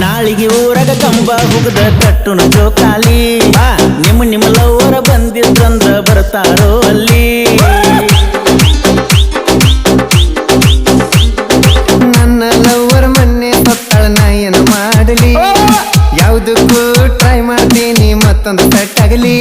ನಾಳಿಗೆ ಊರಾಗ ಕಂಬ ಹುಗದ ಕಟ್ಟುನ ಜೋಕಾಲಿ ನಿಮ್ಮ ಲವ್ವರ ಬಂದಿದ್ರಂದ್ರ ಬರ್ತಾರೋ ಅಲ್ಲಿ ನನ್ನ ಲವ್ವರ್ ಮೊನ್ನೆ ಸತ್ತಾಳ ನಾ ಏನು ಮಾಡಲಿ ಯಾವುದಕ್ಕೂ ಟ್ರೈ ಮಾಡ್ತೀನಿ ಮತ್ತೊಂದು ಸೆಟ್ ಆಗಲಿ